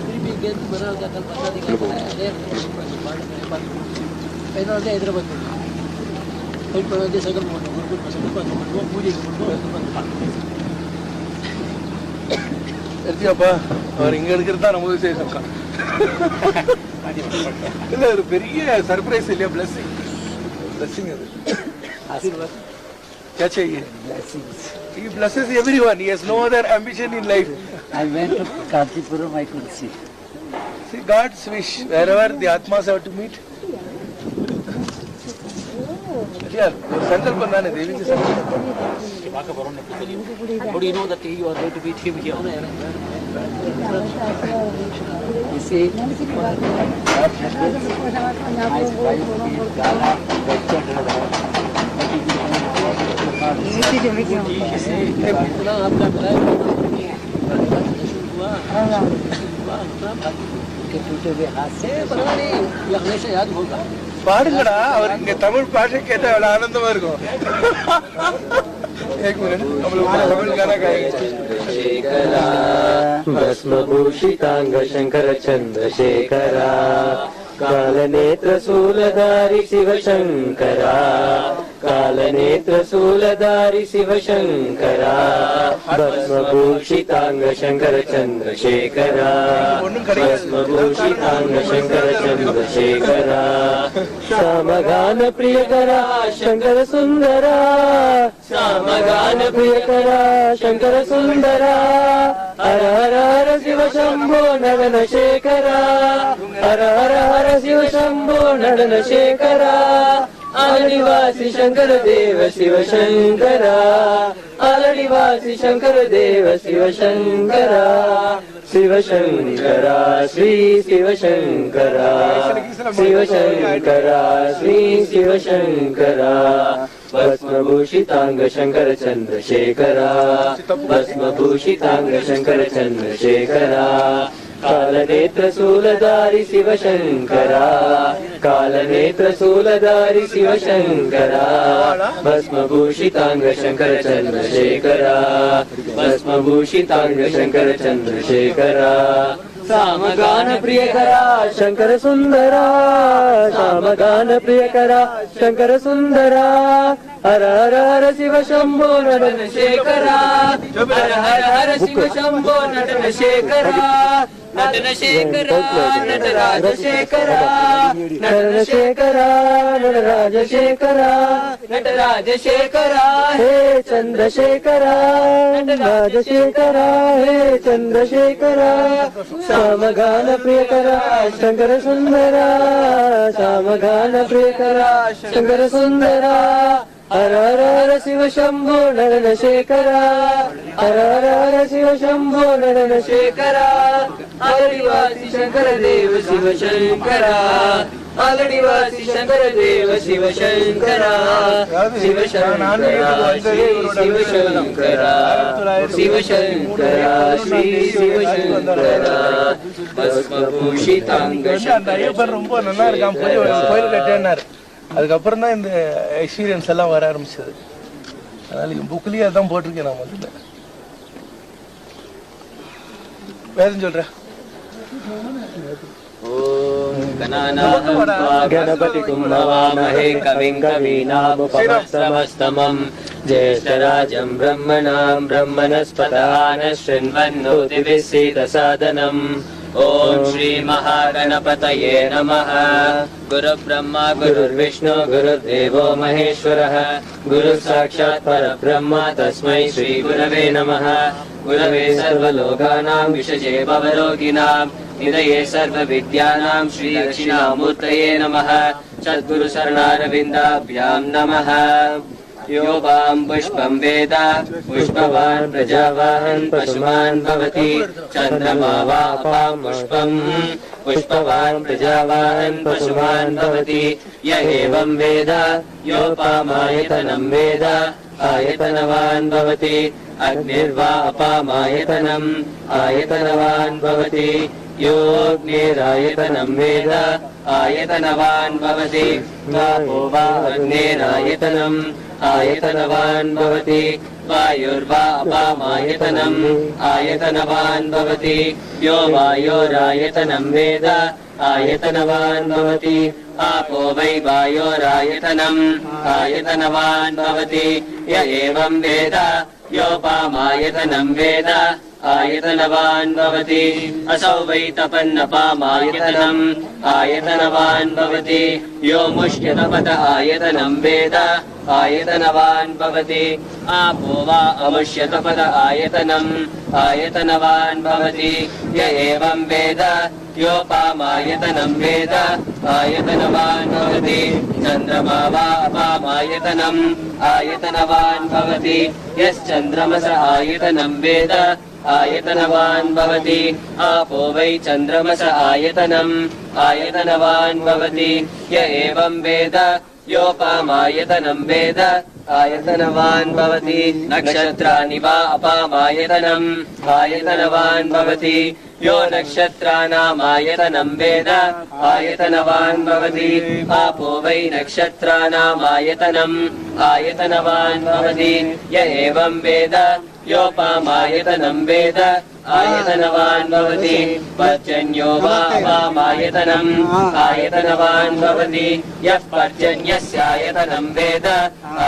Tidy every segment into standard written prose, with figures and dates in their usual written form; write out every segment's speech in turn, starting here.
திருப்பி இங்கேருந்து மறுநாள் காத்தால் 10ஆம் தேதி அதனால ஹைதராபாத் போனோம். போயிட்டு வந்து சைக்கிள் போட்டோம், சைக்கிள் பண்ணுவோம், பூஜைக்கு பண்ணுவோம். எடுத்தியாப்பா அவர் இங்க எடுக்கிறது தான் ரொம்ப விசேஷம். இல்ல ஒரு பெரிய சர்ப்ரைஸ் இல்லையா? பிளஸிங் பிளஸிங் அது. ஆசீர்வாத். क्या चाहिए? He blesses everyone. He has no other ambition in life. I went to Kanchipuram, I could see. See, God's wish wherever the Atmas have to meet. Yeah, sankalpam தானே தேவிக்கு sankalpam. பார்க்க போறோம்னு எப்படி தெரியும்? How do you know that you are going to meet him here? You see, what happens? My wife is Gala, आपका टूटे हुए हाथ से पता नहीं ये हमेशा याद होगा. பாடுங்கடா, அவர் இங்க தமிழ் பாஷை கேட்டா எவ்வளவு ஆனந்தமா இருக்கும். एक मिनट हम लोग तमिल गाना गाएंगे. शेखरा भस्मभूषितांग शंकर चंद्रशेखरा कालनेत्र शूलधारी शिव शंकरा कालनेत्र शूलधारी शिव शंकरा भस्मभूषितांग शंकर चंद्रशेखरा भस्मभूषितांग शंकर चंद्रशेखरा सामगान प्रियकरा शंकर सुंदरा सामगान प्रियकरा शंकर सुंदरा हर हर हर शिव शंभो नडन शेखरा हर हर हर शिव शंभो नडन शेखरा आलनिवासी शंकर देव शिव शंकरा आलनिवासी शंकर देव शिव शंकरा शिव शंकरा श्री शिव शंकरा शिव शंकरा श्री शिव शंकरा भस्मभूषितांग शंकर चंद्रशेखरा भस्मभूषितांग शंकर चंद्रशेखरा कालनेत्र शूलधारी शिव शंकरा कालनेत्र शूलधारी शिव शंकरा भस्मभूषितांग शंकर चंद्रशेखरा भस्मभूषितांग शंकर चंद्रशेखरा सामगान प्रियकरा शंकर सुंदरा सामगान प्रियकरा शंकर सुंदरा हर हर हर शिव शंभो नडन शेखरा हर हर हर शिव शंभो नडन शेखरा नटन शेखरा नटराज शेखरा नटन शेखरा नटराज शेखरा नटराज शेखरा हे चंद्रशेखरा नटराज शेखरा हे चंद्रशेखरा सामगान प्रियकरा शंकर सुंदरा सामगान प्रियकरा शंकर सुंदरा हर हर हर शिव शंभो नडन शेखरा हर हर हर शिव शंभो नडन शेखरा आलनिवासी शंकर देव शिव शंकरा आलनिवासी शंकर देव शिव शंकरा शिव शंकरा श्री शिव शंकरा शिव शंकरा श्री शिव शंकरा भस्मभूषितांग शंकर ரொம்ப நல்லா இருக்கான். கோயில் கட்டினார். அதுக்கப்புறம் தான் இந்த எக்ஸ்பீரியன்ஸ் எல்லாம் வர ஆரம்பிச்சது. அதனால புக்லயே அதான் போட்டிருக்கேன். நான் முதல்ல வேதம் சொல்றேன். गणपति कुम्भवामहे कविं कवीनामुपमस्तमस्तमं ज्येष्ठराजं ब्रह्मणां ब्रह्मणस्पदान शृण्वन्नोतिभिः सीदसादनम् ओम श्री महागणपतये नमः। गुरुब्रह्मा गुरुर्विष्णु गुरुर्देवो महेश्वरः गुरुः साक्षात् परब्रह्म तस्मै श्री गुरवे नमः। गुरवे सर्वलोकानां विषजे भवरोगिणां निधये सर्वविद्यानां श्री दक्षिणामूर्तये नमः। सद्गुरु शरणारविन्दाभ्यां नमः। यो वां पुष्पं वेद पुष्पवान् प्रजावाहन् पशुमान् भवति चन्द्रमा वापां पुष्पं पुष्पवान् प्रजावाहन् पशुमान् भवति य एवं वेद योपामायतनं वेद आयतनवान् भवति अग्निर्वा अपामायतनम् आयतनवान् भवति योऽग्निरायतनं वेद आयतनवान् भवति गावो वा अग्निरायतनम् आयतनवान् भवति वायुर्वा अपामायतनम् आयतनवान् भवति यो वायोरायतनं वेद आयतनवान् भवति आपो वै वायोरायतनम् आयतनवान् भवति य एवं वेद योपामायतनं वेद आयतनवान् भवति असौ वै तपन्नपामायतनम् आयतनवान् भवति यो मुष्यतपत आयतनं वेद आयतनवान् भवति आपो वा अमुष्यतपत आयतनम् आयतनवान् भवति य एवं वेद योपामायतनं वेद आयतनवान् भवति चन्द्रमा वा अपामायतनम् आयतनवान् भवति यश्चन्द्रमस आयतनं वेद आयतनवान् भवति आपो वै चन्द्रमस आयतनम् आयतनवान् भवति य एवं वेद योपामायतनं वेद आयतनवान् भवति नक्षत्राणि वा अपामायतनम् आयतनवान् भवति यो नक्षत्राणामायतनं वेद आयतनवान् भवति आपो वै नक्षत्राणामायतनम् आयतनवान् भवति य एवं वेद योपामायतनं वेद आयतनवान् भवति पर्जन्यो वा अपामायतनम् आयतनवान् भवति यः पर्जन्यस्यायतनं वेद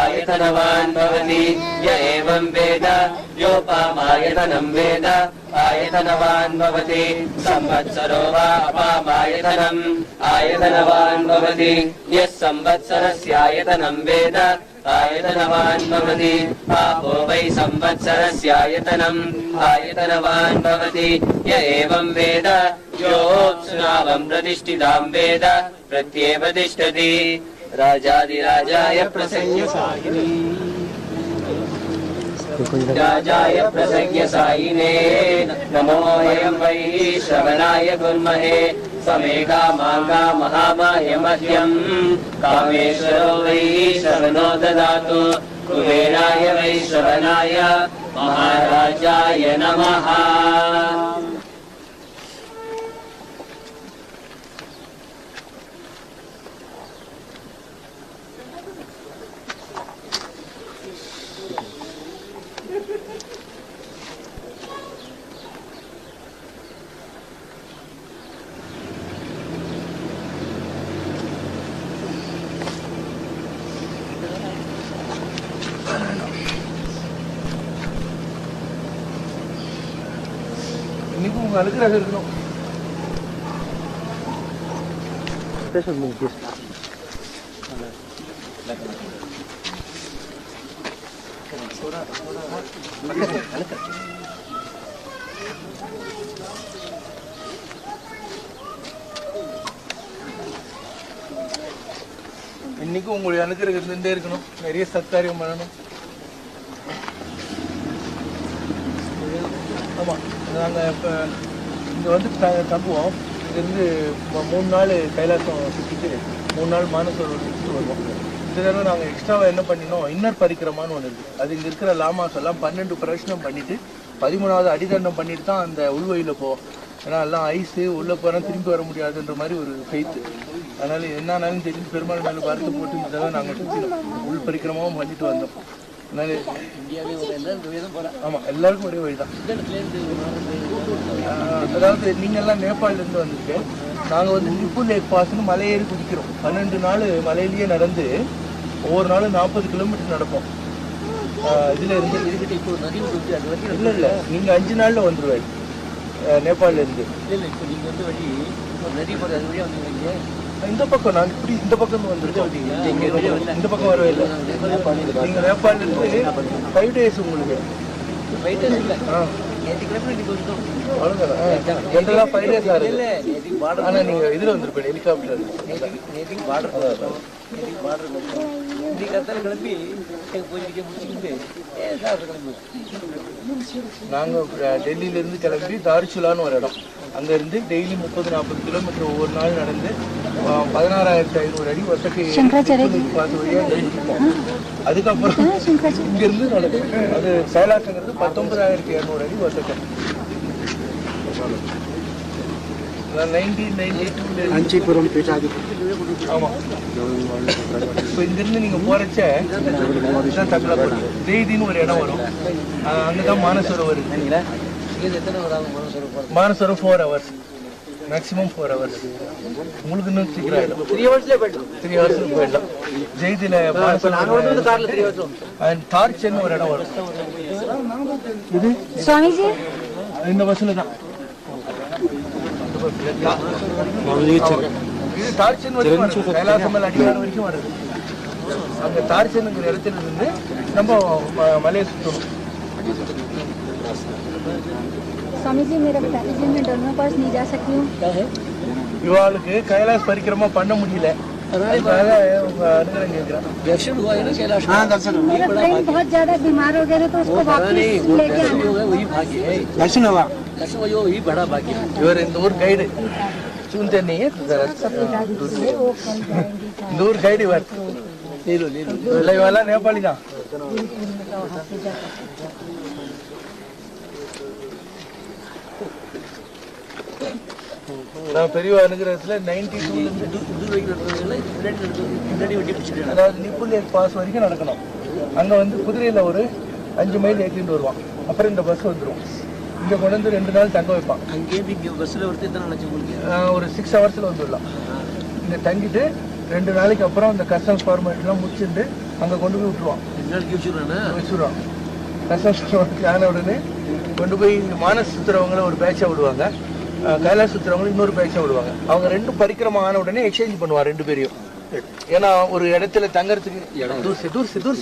आयतनवान् भवति य एवं वेद योपामायतनं वेद आयतनवान् भवति संवत्सरो वा अपामायतनम् आयतनवान् भवति यः संवत्सरस्यायतनं वेद आयतनवान् भवति आपो वै संवत्सरस्यायतनम् आयतनवान् भवति य एवं वेद योऽप्सुनावं प्रतिष्ठितां वेद प्रत्येव तिष्ठति राजाधिराजाय प्रसंज्ञसायिने राजाय प्रसंज्ञसायिने नमो वयं वै श्रवणाय कुर्महे समेका मागा महामाह्यमह्यम् कामेश्वरो वै श्रवणो ददातु कुबेराय वै श्रवणाय महाराजाय नमः இன்னைக்கு உங்க அனுகிரகம் இருக்கணும். இன்னைக்கு உங்களுடைய அனுகிரகம் இருந்துட்டே இருக்கணும். நிறைய சத்காரியம் பண்ணணும். ஆமாம், நாங்கள் இப்போ இங்கே வந்து தங்குவோம். இங்கேருந்து 3 நாள் கைலாசம் சுற்றிட்டு 3 நாள் மானசரோவர் சுற்றிட்டு வருவோம். இந்த தடவை நாங்கள் எக்ஸ்ட்ராவாக என்ன பண்ணினோம், இன்னர் பரிக்கிரமான்னு ஒன்று இருக்குது. அது இங்கே இருக்கிற லாமாஸ் எல்லாம் 12 பிரதட்சணம் பண்ணிவிட்டு 13வது அடிதண்டம் பண்ணிட்டு தான் அந்த உள்வழியில் போவோம். ஏன்னா எல்லாம் ஐஸு உள்ளே போனால் திரும்பி வர முடியாதுன்ற மாதிரி ஒரு ஃபெய்த்து. அதனால் என்னானாலும் தெரிஞ்சு பெருமாள் மேலே பார்த்து போட்டு இந்த தடவை நாங்கள் சுற்றினோம். உள் பரிக்கிரமாவும் பண்ணிட்டு வந்தோம். அதனால ஆமாம், எல்லாருக்கும் ஒரே வழி தான். அதாவது நீங்கள்லாம் நேபாளிலேருந்து வந்துருக்கு. நாங்கள் வந்து நிப்பு லேக் பாஸ்ன்னு மலை ஏறி குதிக்கிறோம். 12 நாள் மலையிலேயே நடந்து ஒவ்வொரு நாளும் 40 கிலோமீட்டர் நடப்போம். இதில் இருந்து இல்லை இல்லை, நீங்கள் 5 நாளில் வந்துடுவாரு நேபாளிலேருந்து. இல்லை, இப்போ நீங்கள் வந்து வழி நதி போகிற அது வழியாக வந்துருவீங்க. இந்த பக்கம் நாங்கள் இப்படி இந்த பக்கம் வந்துருக்கோம். இந்த பக்கம் வரவே இல்லை. நீங்கள் நேபாளிலேருந்து 5 days உங்களுக்கு. 5 days இல்லை, அவ்வளோதான். ஜென்ரலாக 5 days ஆகுது. ஆனால் நீங்கள் இதில் வந்துருப்பேன், ஹெலிகாப்டர். நாங்கள் டெல்லியிலேருந்து கிளம்பி தார்சுலான்னு ஒரு இடம், அங்கேருந்து டெய்லி 30-40 கிலோமீட்டர் ஒவ்வொரு நாள் நடந்து 16,500 அடி வசக்கு பார்த்து வழியாக இருப்போம். அதுக்கப்புறம் இங்கேருந்து நடக்கும். அது கைலாசங்கிறது 19,200 அடி வசக்கு. 1992 காஞ்சிபுரம் பீட்டாதிபதி. ஆமா. இப்போ இங்கிருந்து நீங்க போறச்ச தக்கலப்பட்டு ஜெய்தின்னு ஒரு இடம் வரும். அங்கதான் மானசரோவர் இருக்கு. Mansarovar 4 hours maximum 4 hours. உங்களுக்கு இன்னும் சீக்கிரம் ஆயிடும். 3 hours போயிடும். 3 hours போயிடலாம். ஜெய்தில டார்ச்சன் ஒரு இடம் வரும். இது சுவாமிஜி இந்த பஸ்ல தான். இது டார்ச்சன் வரைக்கும் கைலாசமல் அடிவாரம் வரைக்கும் வருது. அங்க டார்ச்சனுங்கிற இடத்துல இருந்து நம்ம மலையை சுற்றணும். स्वामी जी मेरा बता दीजिए मैं डोनर पास नहीं जा सकती हूँ. இவாளுக்கு கைலாஸ் பரிக்கிரமா பண்ண முடியல. அதனால உங்க அனுகிரகம் கேட்கிறேன். दर्शन हुआ है ना कैलाश? हाँ दर्शन हुआ. मेरा फ्रेंड बहुत ज्यादा बीमार हो गया तो उसको वापस लेके आना. वही भाग्य है. दर्शन हुआ. दर्शन हुआ वही बड़ा भाग्य है. இவர் இந்த ஊர் கைடு सुनते नहीं है இந்த ஊர் கைடு இவர். இல்லை இவெல்லாம் நேபாளி தான். நான் பெரிய அனுகிரகத்துல 92 அதாவது நிப்புல் லேக் பாஸ் வரைக்கும் நடக்கணும். அங்க வந்து குதிரையில ஒரு 5 மைல் ஏற்றிட்டு வருவான். அப்புறம் இந்த பஸ் வந்துடும். இங்க கொண்டு வந்து 2 நாள் தங்க வைப்பான். பஸ்ல ஒரு 6 hours வந்துடலாம். இங்க தங்கிட்டு 2 நாளைக்கு அப்புறம் இந்த கஸ்டம்ஸ் ஃபார்மாலிட்டிலாம் முடிச்சுட்டு அங்க கொண்டு போய் விட்டுருவான். வச்சுருவான். கஸ்டம்ஸ் ஃபார்மாலிட்டி ஆன உடனே கொண்டு போய் மானஸ் சுத்துறவங்கள ஒரு பேட்சா விடுவாங்க. கைலாஸ் சுத்துறவங்களும் இன்னொரு பேட்சா விடுவாங்க. அவங்க 2 பரிக்கிரமா ஆன உடனே எக்ஸ்சேஞ்ச் பண்ணுவாங்க 2 பேரையும். ஏன்னா ஒரு இடத்துல தங்கறதுக்கு दूर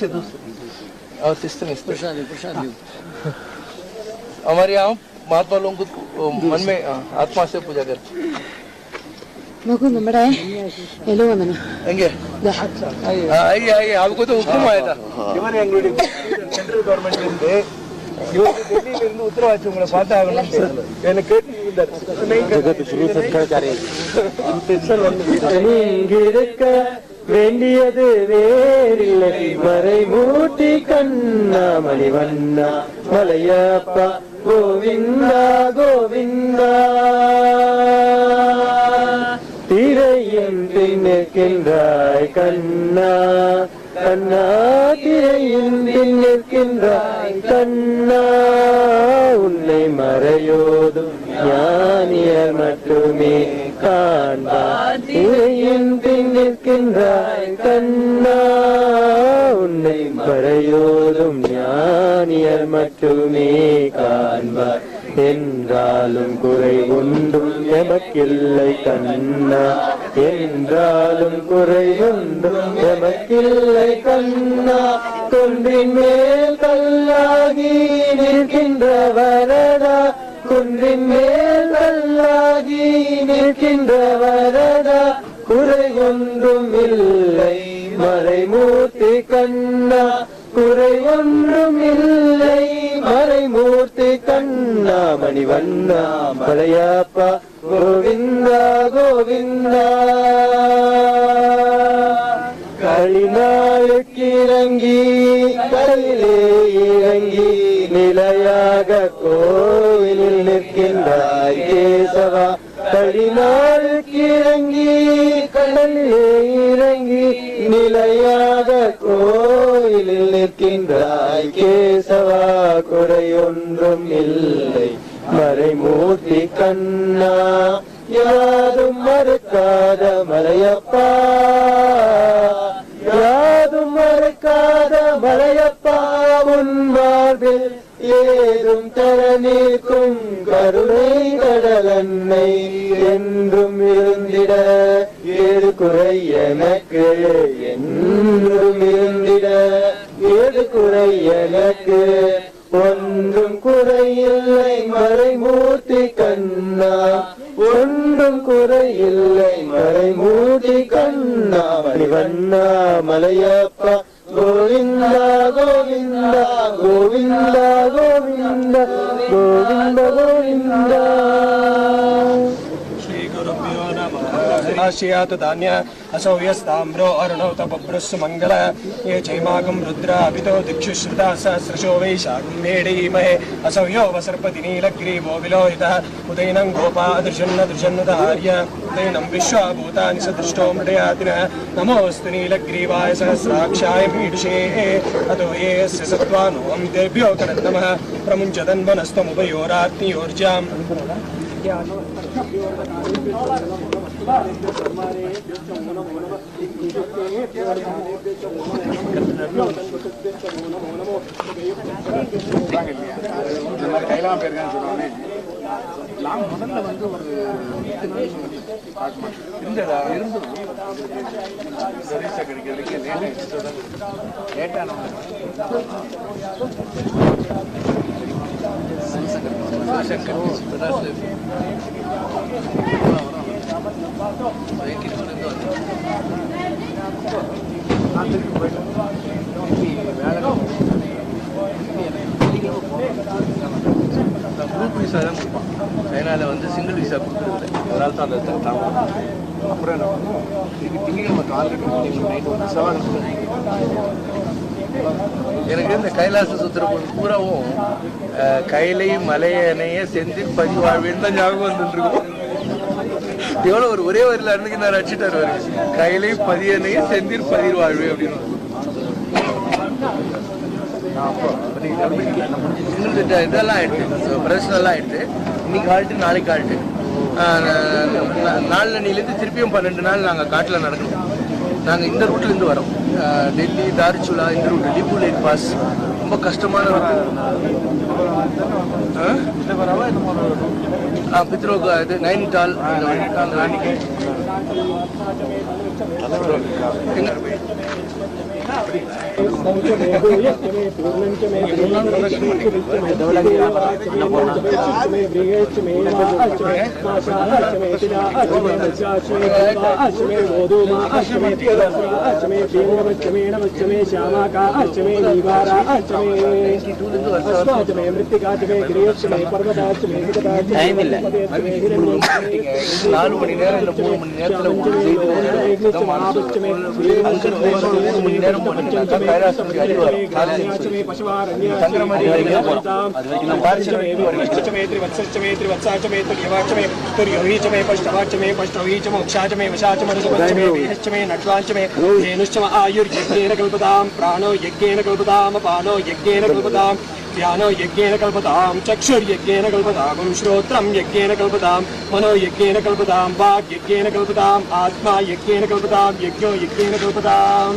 से और सिस्टम इस हमारे यहाँ महात्मा लोगों को मन में आत्मा से पूजा करते. मगु नंबर है हेलो वंदना ಹೆಂಗೆ आइए आपको तो हुक्म आया था. इवर एंगलूडी सेंट्रल गवर्नमेंट இருந்து இவங்க டெல்லியில இருந்து உத்தரவாச்சு உங்களை பார்த்தா ஆகணும் எனக்கு கேட்டுருந்தார். இங்கிருக்க வேண்டியது வேறில்லை மறைமூர்த்தி கண்ணா மணிவண்ணா மலையப்பா கோவிந்தா கோவிந்தா திரையின் நிற்கின்றாய் கண்ணா கண்ணா திரையின் நிற்கின்றாய் கண்ணா உன்னை மறையோதும் ஞானியர் மட்டுமே காண்பார் திரையின் நிற்கின்றாய் கண்ணா உன்னை மறையோதும் ஞானியர் மட்டுமே காண்பார் என்றாலும் குறை ஒன்றும் எமக்கில்லை கண்ணா என்றாலும் குறை ஒன்றும் எமக்கில்லை கண்ணா குன்றின் மேல் கல்லாகி நிற்கின்ற வரதா குன்றின் மேல் கல்லாகி நிற்கின்ற வரதா குறை ஒன்றும் இல்லை மறைமூர்த்தி கண்ணா குறை ஒன்றும் இல்லை மறைமூர்த்தி கண்ணா மணிவண்ணா மலையப்பா கோவிந்தா கோவிந்தா களிநாளுக்கு இறங்கி கடலிலே இறங்கி நிலையாக கோவிலில் நிற்கின்றாய் கேசவா களிநாளுக்கு இறங்கி கடலிலே இறங்கி நிலையாக கோயிலில் நிற்கின்றாய் கேசவா குறை ஒன்றும் இல்லை மறைமூர்த்தி கண்ணா யாதும் மறுக்காத மலையப்பா யாதும் மறுக்காத மலையப்பா உன் மார்பில் ஏதும் தர நிற்கும் கருணை கடலன்னை என்றும் இருந்திட ஏது குறை எனக்கு என்றும் இருந்திட ஏது குறை எனக்கு ஒன்றும் குறையில்லை மறைமூர்த்தி கண்ணா ஒன்றும் குறையில்லை மறைமூர்த்தி கண்ணா மணிவண்ணா மலையப்பா கோவிந்தா கோவிந்தா கோவிந்தா கோவிந்தா கோவிந்த கோவிந்தா. श्री गुरुभ्यो नमः. आश्रयात् धान्य असौ यस्ताम्रो अरुणौ तपब्रस्सु मंगल ये चैमाकं रुद्रा अभितो दिक्षुश्रुता सहस्रशो वैशाखं मेढीमहे असौ यो वसर्पति नीलग्रीवो विलोहितः उदैनं गोपा दृशन्नदहार्य उदैनं विश्वाभूतानि सदृष्टो मृडयातिनः नमोऽस्तु नीलग्रीवाय सहस्राक्षाय मीडुषे अतो येऽस्य सत्त्वानोऽहं तेभ्यो करन्नमः प्रमुञ्चतन्वनस्तमुभयोरात्नियोर्जाम् முதல்ல வந்து ஒரு இருந்ததா இருந்து சரிசா கிடைக்கிறதுக்கு லேட்டான குரூப் விசா தான் கொடுப்பான். சைனாவில் வந்து சிங்கிள் விசா கொடுக்குறது, அதனால தான் அந்த தாமதம். அப்புறம் என்ன பண்ணுவோம், திங்கக்கிழமை காலையில் நைட்டு வந்து சவால் எனக்கு இந்த கைலாச சுத்திர பூராவும் கைலை மலையணைய செந்தில் பதிவாழ்வேன்னு தான் ஞாபகம் வந்துருக்கும். எவ்வளோ ஒரே வரியில் அன்னைக்கு நான் அடிச்சுட்டார் வரு கைலை பதியணைய செந்தில் பதிர் வாழ்வே அப்படின்னு. இதெல்லாம் ஆயிடுச்சு, ப்ரொஃபஷனல்லாம் ஆயிடுச்சு. இன்னைக்கு ஆள்ட்டு நாளைக்கு ஆள்ட்டு நாலு திருப்பியும் 12 நாள் நாங்கள் காட்டில் நடக்கணும். நாங்கள் இந்த ரூட்லேருந்து வரோம், டெல்லி தார்ச்சுலா இந்த ரூட், லிபு லேக் பாஸ் ரொம்ப கஷ்டமான ரூட்டு. பித்ரோக் இது நைனிடால் டைம் இல்லை. 4 மணி நேரம் இல்லை 3 மணி நேரத்தில் 3 மணி நேரம் பண்ணிட்டாக்கா கைலாசத்துக்கு அடி வரும். தங்குற மாதிரி प्राणो यज्ञेन कल्पताम अपानो यज्ञेन कल्पताम ध्यानो यज्ञेन कल्पताम चक्षुर्यज्ञेन कल्पताम श्रोत्रं यज्ञेन कल्पताम मनो यज्ञेन कल्पताम वाक् यज्ञेन कल्पताम आत्मा यज्ञेन कल्पताम यज्ञो यज्ञेन कल्पताम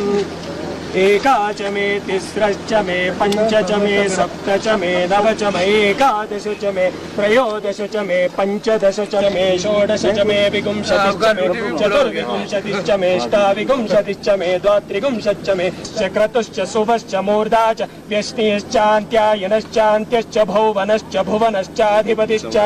एकाच मे तिस्रश्च मे पञ्च च मे सप्त च मे नव च मे एकादश च मे त्रयोदश च मे पञ्चदश च मे षोडश च मे विंशतिश्च मे चतुर्विंशतिश्च मे अष्टाविंशतिश्च मे द्वात्रिंशच्च मे चक्रतुश्च शुभश्च मूर्धा च व्यष्टिश्चान्त्यायनश्चान्त्यश्च भुवनश्च भुवनश्चाधिपतिश्च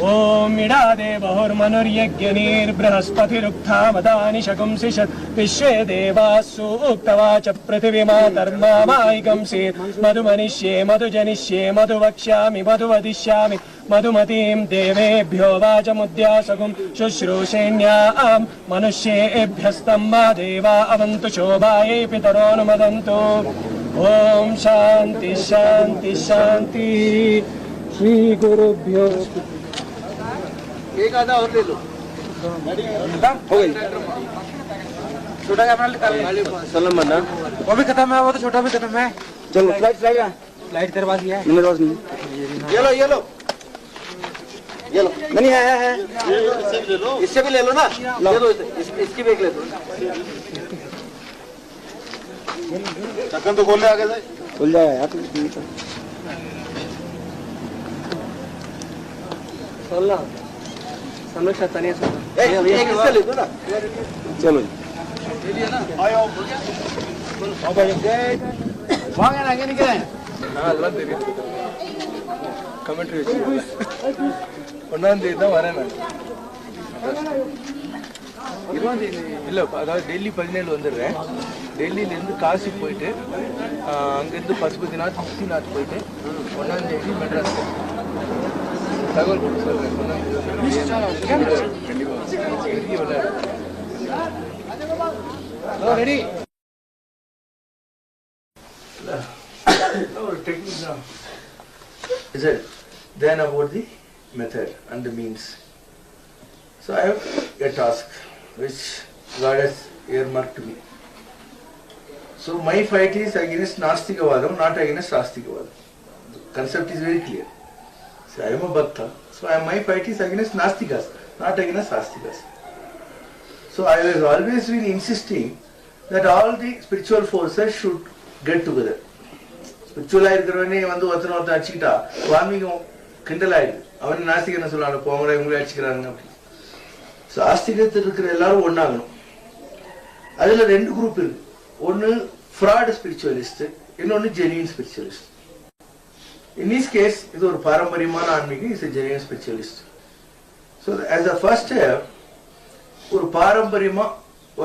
ओम इडादे बहुर्मनुर्यज्ञनीर्बृहस्पतिरुक्था मदानि शकुंसिषत् विश्वे देवासु उक्तवाच पृथिवीमातर्मामायिकंसीत् मधुमनिष्ये मधुजनिष्ये मधुवक्ष्यामि मधुवदिष्यामि मधुमतीं देवेभ्यो वाचमुद्यासकुं शुश्रूषेण्यां मनुष्येभ्यस्तं मा देवा अवन्तु शोभायै पितरोऽनुमदन्तु। ओम शांति शांति शांति। श्री गुरुभ्यो। एक आधा और ले लो, हो गई। छोटा कैमरा चलो मन्ना, वो भी खत्म है, वो तो छोटा भी खत्म है। चलो फ्लाइट फ्लाइट तेरे पास ही है, मेरे पास नहीं। ये लो नहीं है इससे भी ले लो ना, ले दो इसकी भी एक ले दो। ढक्कन तो खोल ले आगे से, खुल जाएगा यार। चलना समीक्षा तनिया से एक हिस्सा ले दो ना। चलो आयो வாங்க நான் எங்க நிக்கிறேன் அதெல்லாம் தெரியும் கமெண்ட்ரி வெச்சு ஒண்ணாம் தேதி தான் வரேன் நான் 20 தேதி இல்ல அதாவது டெல்லி 17 வந்துடுறேன் டெல்லியில இருந்து காசி போயிட்டு அங்க இருந்து பசுபதிநாத் முக்திநாத் போயிட்டு 1ஆம் தேதி மெட்ராஸ் தகவல் கொடுத்து சொல்றேன். பெரிய விளையாடு. ரெடி ஒரு டெக்னிக் தான். Then about the method and the means. So I have a task which God has earmarked to me. So my fight is against Nastikavadam, not against Astikavadam. The concept is very clear. So I am a Bhakta, so my fight is against Nastikas, not against Astikas. So I was always been insisting that all the spiritual forces should get together. ஸ்பிரிச்சுவலா இருக்கிறவனே வந்து ஒருத்தனை அடிச்சுக்கிட்டா வான்மீகம் கிண்டல் ஆயிடுது. அவன் நாஸ்திக என்ன சொல்லுவாங்க, போங்கடா இவங்களே அடிச்சுக்கிறாங்க அப்படி. ஸோ ஆஸ்திகத்தில் இருக்கிற எல்லாரும் ஒன்னாகணும். அதுல 2 குரூப் இருக்கு. ஒன்னு ஃப்ராட் ஸ்பிரிச்சுவலிஸ்ட், இன்னொன்னு genuine spiritualist. In this case இது ஒரு பாரம்பரியமான ஆன்மீகம், is genuine spiritualist. So as a first ஒரு பாரம்பரியமா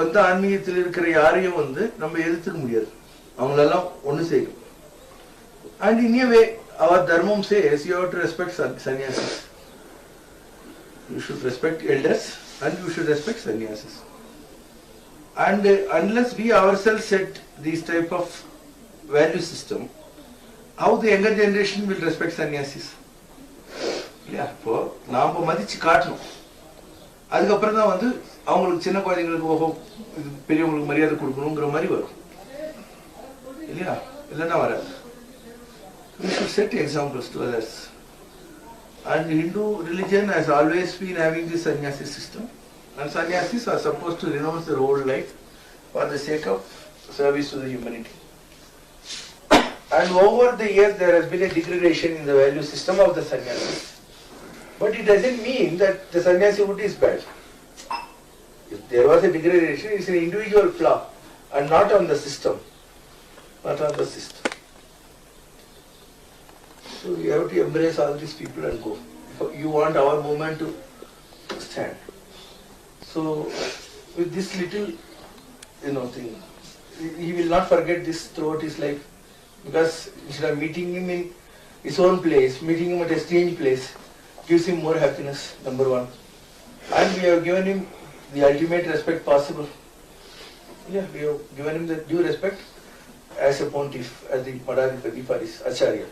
வந்து ஆன்மீகத்தில் இருக்கிற யாரையும் வந்து நம்ம எதிர்த்துக்க முடியாது, அவங்களெல்லாம் ஒன்று செய்யும். And in a way, our dharmam says you have to respect sannyasis. You should respect elders and you should respect sannyasis. And unless we ourselves set this type of value system, how the younger generation will respect sannyasis? Yeah, இப்போ நாம மதிச்சு காட்டணும். அதுக்கப்புறம் தான் வந்து அவங்களுக்கு சின்ன குழந்தைங்களுக்கு ஓஹோ இது பெரியவங்களுக்கு மரியாதை கொடுக்கணுங்கிற மாதிரி வரும் இல்லையா? இல்லைன்னா வராது. We should set examples to others. And Hindu religion has always been having this sannyasi system. And sannyasis are supposed to renounce their old life for the sake of service to the humanity. And over the years there has been a degradation in the value system of the sannyasis. But it doesn't mean that the sannyasihood is bad. If there was a degradation, it's an individual flaw and not on the system. Not on the system. So you have to embrace all these people and go. You want our movement to stand. So with this little, thing, he will not forget this throughout his life. Because instead of meeting him in his own place, meeting him at a strange place gives him more happiness, number one. And we have given him the ultimate respect possible. Yeah, we have given him the due respect as a pontiff, as the Madhadipati for his Acharya.